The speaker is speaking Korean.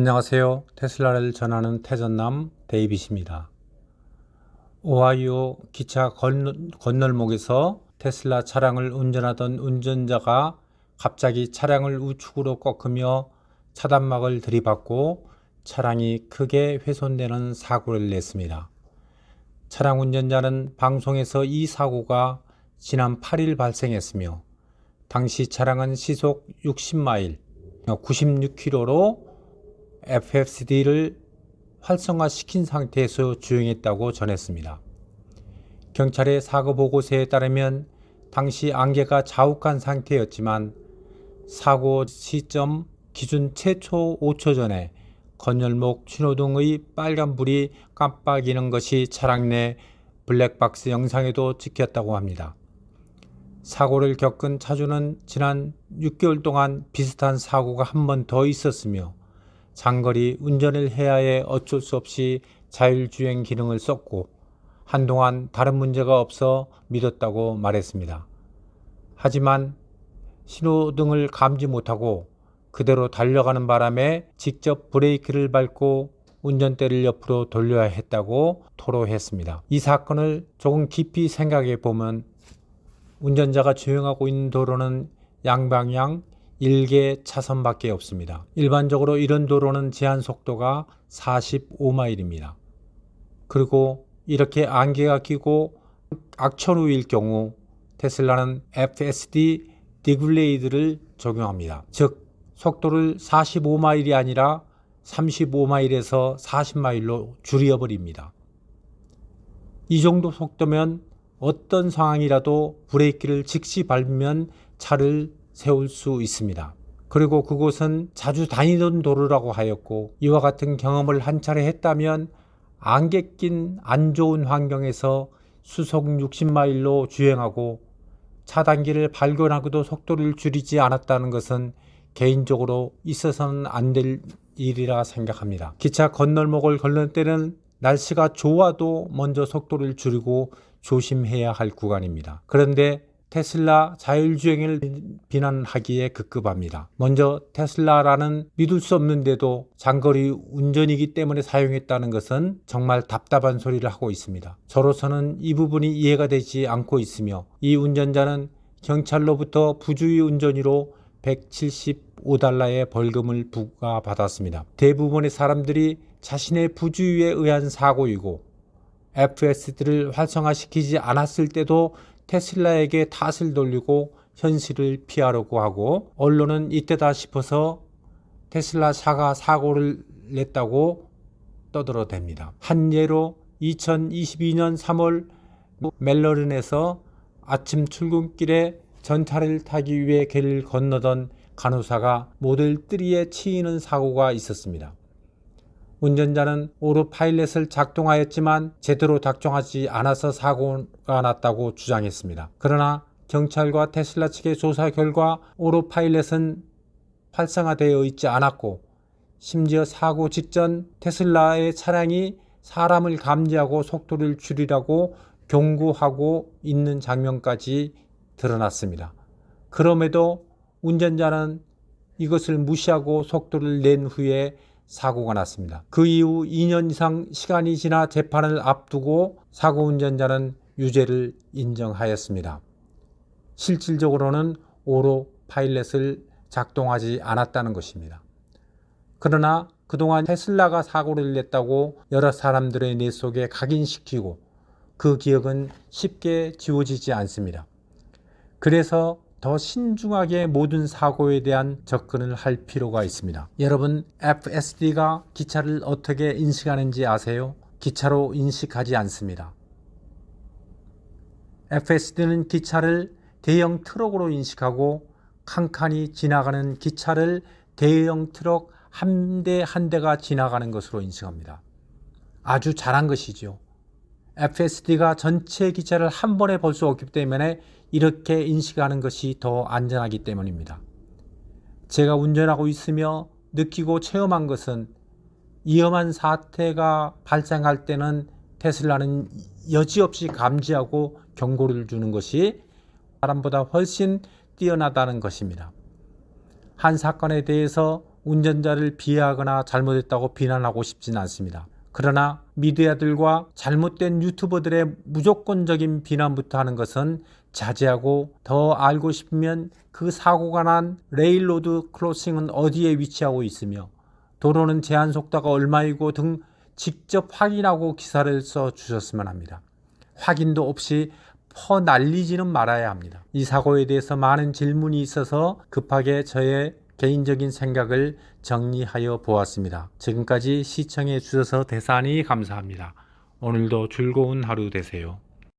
안녕하세요. 테슬라를 전하는 태전남 데이빗입니다. 오하이오 기차 건널목에서 테슬라 차량을 운전하던 운전자가 갑자기 차량을 우측으로 꺾으며 차단막을 들이받고 차량이 크게 훼손되는 사고를 냈습니다. 차량 운전자는 방송에서 이 사고가 지난 8일 발생했으며 당시 차량은 시속 60마일, 96km로 FSD를 활성화시킨 상태에서 주행했다고 전했습니다. 경찰의 사고 보고서에 따르면 당시 안개가 자욱한 상태였지만 사고 시점 기준 최초 5초 전에 건널목 신호등의 빨간불이 깜빡이는 것이 차량 내 블랙박스 영상에도 찍혔다고 합니다. 사고를 겪은 차주는 지난 6개월 동안 비슷한 사고가 한 번 더 있었으며 장거리 운전을 해야 해 어쩔 수 없이 자율주행 기능을 썼고 한동안 다른 문제가 없어 믿었다고 말했습니다. 하지만 신호등을 감지 못하고 그대로 달려가는 바람에 직접 브레이크를 밟고 운전대를 옆으로 돌려야 했다고 토로했습니다. 이 사건을 조금 깊이 생각해 보면 운전자가 주행하고 있는 도로는 양방향 1개 차선밖에 없습니다. 일반적으로 이런 도로는 제한 속도가 45마일입니다. 그리고 이렇게 안개가 끼고 악천후일 경우 테슬라는 FSD 디글레이드를 적용합니다. 즉 속도를 45마일이 아니라 35마일에서 40마일로 줄여버립니다. 이 정도 속도면 어떤 상황이라도 브레이크를 즉시 밟으면 차를 세울 수 있습니다. 그리고 그곳은 자주 다니던 도로라고 하였고 이와 같은 경험을 한 차례 했다면 안개 낀 안 좋은 환경에서 수속 60마일로 주행하고 차단기를 발견하고도 속도를 줄이지 않았다는 것은 개인적으로 있어서는 안 될 일이라 생각합니다. 기차 건널목을 건널 때는 날씨가 좋아도 먼저 속도를 줄이고 조심해야 할 구간입니다. 그런데 테슬라 자율주행을 비난하기에 급급합니다. 먼저 테슬라라는 믿을 수 없는데도 장거리 운전이기 때문에 사용했다는 것은 정말 답답한 소리를 하고 있습니다. 저로서는 이 부분이 이해가 되지 않고 있으며 이 운전자는 경찰로부터 부주의 운전으로 $175의 벌금을 부과받았습니다. 대부분의 사람들이 자신의 부주의에 의한 사고이고 FSD를 활성화시키지 않았을 때도 테슬라에게 탓을 돌리고 현실을 피하려고 하고 언론은 이때다 싶어서 테슬라 차가 사고를 냈다고 떠들어댑니다. 한 예로 2022년 3월 멜러른에서 아침 출근길에 전차를 타기 위해 길을 건너던 간호사가 모델 3에 치이는 사고가 있었습니다. 운전자는 오토파일럿을 작동하였지만 제대로 작동하지 않아서 사고가 났다고 주장했습니다. 그러나 경찰과 테슬라 측의 조사 결과 오토파일럿은 활성화되어 있지 않았고 심지어 사고 직전 테슬라의 차량이 사람을 감지하고 속도를 줄이라고 경고하고 있는 장면까지 드러났습니다. 그럼에도 운전자는 이것을 무시하고 속도를 낸 후에 사고가 났습니다. 그 이후 2년 이상 시간이 지나 재판을 앞두고 사고 운전자는 유죄를 인정하였습니다. 실질적으로는 오토파일럿을 작동하지 않았다는 것입니다. 그러나 그동안 테슬라가 사고를 냈다고 여러 사람들의 뇌 속에 각인시키고 그 기억은 쉽게 지워지지 않습니다. 그래서 더 신중하게 모든 사고에 대한 접근을 할 필요가 있습니다. 여러분, FSD가 기차를 어떻게 인식하는지 아세요? 기차로 인식하지 않습니다. FSD는 기차를 대형 트럭으로 인식하고 칸칸이 지나가는 기차를 대형 트럭 한 대 한 대가 지나가는 것으로 인식합니다. 아주 잘한 것이죠. FSD가 전체 기차를 한 번에 볼 수 없기 때문에 이렇게 인식하는 것이 더 안전하기 때문입니다. 제가 운전하고 있으며 느끼고 체험한 것은 위험한 사태가 발생할 때는 테슬라는 여지없이 감지하고 경고를 주는 것이 사람보다 훨씬 뛰어나다는 것입니다. 한 사건에 대해서 운전자를 비하하거나 잘못했다고 비난하고 싶진 않습니다. 그러나 미디어들과 잘못된 유튜버들의 무조건적인 비난부터 하는 것은 자제하고, 더 알고 싶으면 그 사고가 난 레일로드 크로싱은 어디에 위치하고 있으며 도로는 제한 속도가 얼마이고 등 직접 확인하고 기사를 써 주셨으면 합니다. 확인도 없이 퍼날리지는 말아야 합니다. 이 사고에 대해서 많은 질문이 있어서 급하게 저의 개인적인 생각을 정리하여 보았습니다. 지금까지 시청해 주셔서 대단히 감사합니다. 오늘도 즐거운 하루 되세요.